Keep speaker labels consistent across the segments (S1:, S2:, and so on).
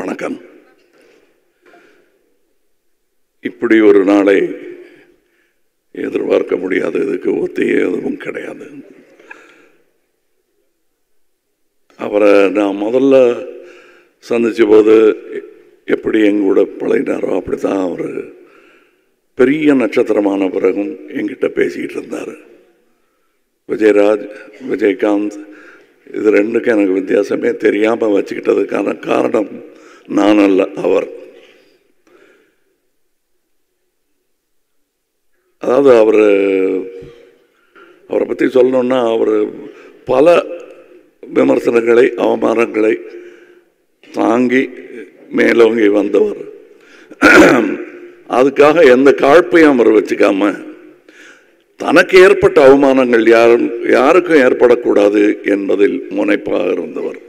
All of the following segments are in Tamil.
S1: வணக்கம். இப்படி ஒரு நாளை எதிர்பார்க்க முடியாது. இதுக்கு ஒத்தியே எதுவும் கிடையாது. அவரை நான் முதல்ல சந்தித்த போது எப்படி எங்கூட பழகினாரோ அப்படித்தான் அவர் பெரிய நட்சத்திரமான பிறகும் எங்கிட்ட பேசிக்கிட்டு இருந்தார். விஜயராஜ், விஜயகாந்த், இது ரெண்டுக்கும் எனக்கு வித்தியாசமே தெரியாமல் வச்சுக்கிட்டதுக்கான காரணம் நான் அல்ல, அவர். அதாவது அவரை பற்றி சொல்லணுன்னா அவர் பல விமர்சனங்களை, அவமானங்களை தாங்கி மேலோங்கி வந்தவர். அதுக்காக எந்த காழ்ப்பையும் அவர் வச்சுக்காம தனக்கு ஏற்பட்ட அவமானங்கள் யாருக்கும் ஏற்படக்கூடாது என்பதில் முனைப்பாக இருந்தவர்.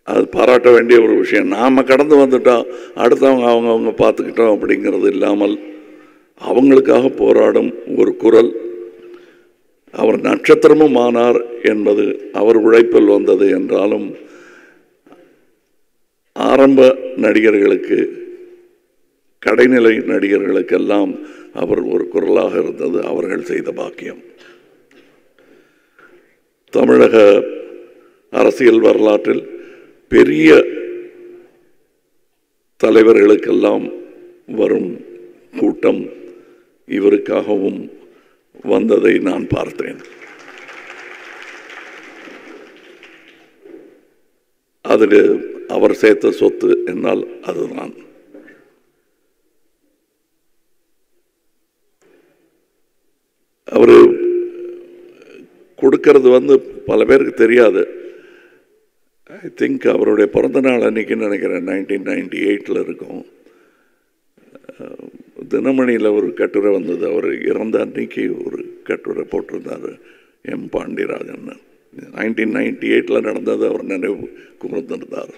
S1: அது பாராட்ட வேண்டிய ஒரு விஷயம். நாம் கடந்து வந்துட்டோம், அடுத்தவங்க அவங்க பார்த்துக்கிட்டோம் அப்படிங்கிறது இல்லாமல் அவங்களுக்காக போராடும் ஒரு குரல். அவர் நட்சத்திரமும் ஆனார் என்பது அவர் உழைப்பில் வந்தது என்றாலும் ஆரம்ப நடிகர்களுக்கு, கடைநிலை நடிகர்களுக்கெல்லாம் அவர் ஒரு குரலாக இருந்தது அவர்கள் செய்த பாக்கியம். தமிழக அரசியல் வரலாற்றில் பெரிய தலைவர்களுக்கெல்லாம் வரும் கூட்டம் இவருக்காகவும் வந்ததை நான் பார்த்தேன். அதில் அவர் சேர்த்த சொத்து என்னால் அதுதான். அவர் கொடுக்கறது பல பேருக்கு தெரியாது. ஐ திங்க் அவருடைய பிறந்த நாள் அன்னைக்குன்னு நினைக்கிறேன், 1998 இருக்கும். தினமணியில் ஒரு கட்டுரை வந்தது. அவர் இறந்த அன்னைக்கு ஒரு கட்டுரை போட்டிருந்தார் எம் பாண்டியராஜன். 1998 நடந்தது அவர் நினைவு கூர்ந்திருந்தார்.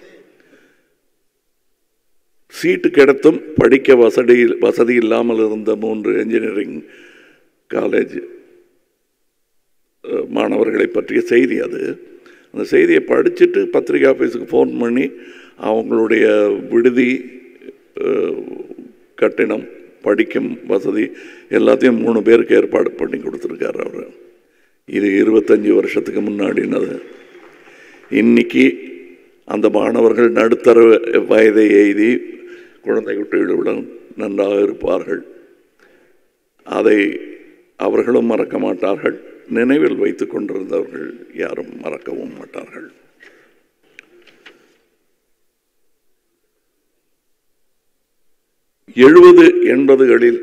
S1: சீட்டு கிடைத்தும் படிக்க வசதி இல்லாமல் இருந்த 3 என்ஜினியரிங் காலேஜ் மாணவர்களை பற்றிய செய்தி அது. அந்த செய்தியை படிச்சுட்டு பத்திரிகை ஆஃபீஸுக்கு ஃபோன் பண்ணி அவங்களுடைய விடுதி, கட்டிடம், படிக்கும் வசதி எல்லாத்தையும் 3 பேருக்கு ஏற்பாடு பண்ணி கொடுத்துருக்காரு அவர். இது 25 வருஷத்துக்கு முன்னாடினது. இன்னைக்கு அந்த மாணவர்கள் நடுத்தர வயதை எய்தி குழந்தை குட்டிகளுடன் நன்றாக இருப்பார்கள். அதை அவர்களும் மறக்க மாட்டார்கள். நினைவில் வைத்துக் கொண்டிருந்தவர்கள் யாரும் மறக்கவும் மாட்டார்கள். எழுபது 80களில்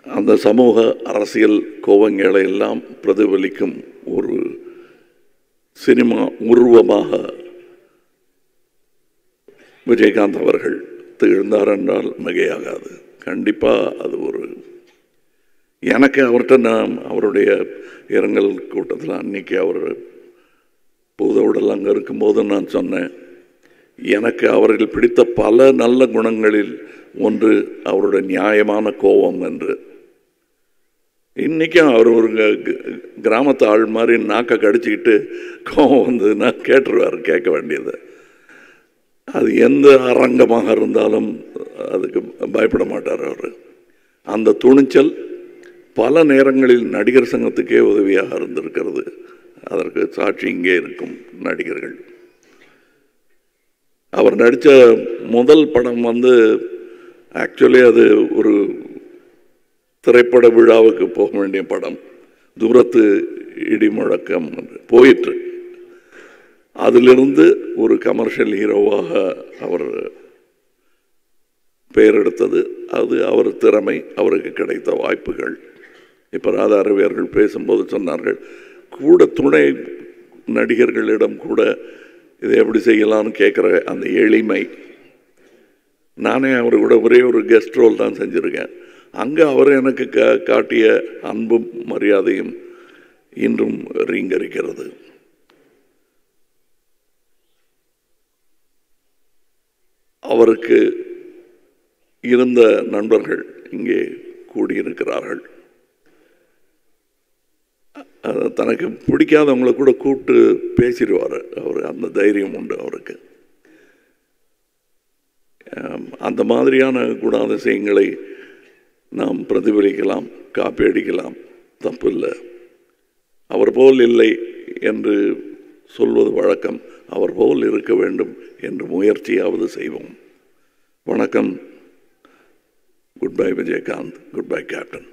S1: அந்த சமூக அரசியல் கோவங்களை எல்லாம் பிரதிபலிக்கும் ஒரு சினிமா உருவமாக விஜயகாந்த் அவர்கள் திகழ்ந்தார் என்றால் மிகையாகாது. கண்டிப்பாக அது ஒரு, எனக்கு அவர்கிட்ட நான் அவருடைய இரங்கல் கூட்டத்தில் அன்னைக்கு அவர் பூதவுடல் அங்கே இருக்கும்போது நான் சொன்னேன், எனக்கு அவர்கள் பிடித்த பல நல்ல குணங்களில் ஒன்று அவருடைய நியாயமான கோபம் என்று. இன்றைக்கும் அவர் ஒரு கிராமத்து ஆள் மாதிரி நாக்கை கடிச்சிக்கிட்டு கோபம் வந்ததுன்னா கேட்டுருவார், கேட்க வேண்டியது. அது எந்த அரங்கமாக இருந்தாலும் அதுக்கு பயப்பட மாட்டார் அவர். அந்த துணிச்சல் பல நேரங்களில் நடிகர் சங்கத்துக்கே உதவியாக இருந்திருக்கிறது. அதற்கு சாட்சி இங்கே இருக்கும் நடிகர்கள். அவர் நடித்த முதல் படம் ஆக்சுவலி அது ஒரு திரைப்பட விழாவுக்கு போக வேண்டிய படம். தூரத்து இடி முழக்கம் போயிற்று. அதிலிருந்து ஒரு கமர்ஷியல் ஹீரோவாக அவர் பெயர் எடுத்தது. அது அவர் திறமை, அவருக்கு கிடைத்த வாய்ப்புகள். இப்போ ராதா ரவியர்கள் பேசும்போது சொன்னார்கள், கூட துணை நடிகர்களிடம் கூட இதை எப்படி செய்யலாம்னு கேட்குற அந்த எளிமை. நானே அவர் கூட ஒரே ஒரு கெஸ்ட் ரோல் தான் செஞ்சுருக்கேன். அங்கே அவர் எனக்கு காட்டிய அன்பும் மரியாதையும் இன்றும் ரீங்கரிக்கிறது. அவருக்கு இருந்த நண்பர்கள் இங்கே கூடியிருக்கிறார்கள். தனக்கு பிடிக்காதவங்களை கூட கூப்பிட்டு பேசிடுவார் அவர். அந்த தைரியம் உண்டு அவருக்கு. அந்த மாதிரியான குணாதிசயங்களை நாம் பிரதிபலிக்கலாம், காப்பி அடிக்கலாம், தப்பு இல்லை. அவர் போல் இல்லை என்று சொல்வது வழக்கம். அவர் போல் இருக்க வேண்டும் என்று முயற்சியாவது செய்வோம். வணக்கம். Good bye Vijayakanth. Good bye captain.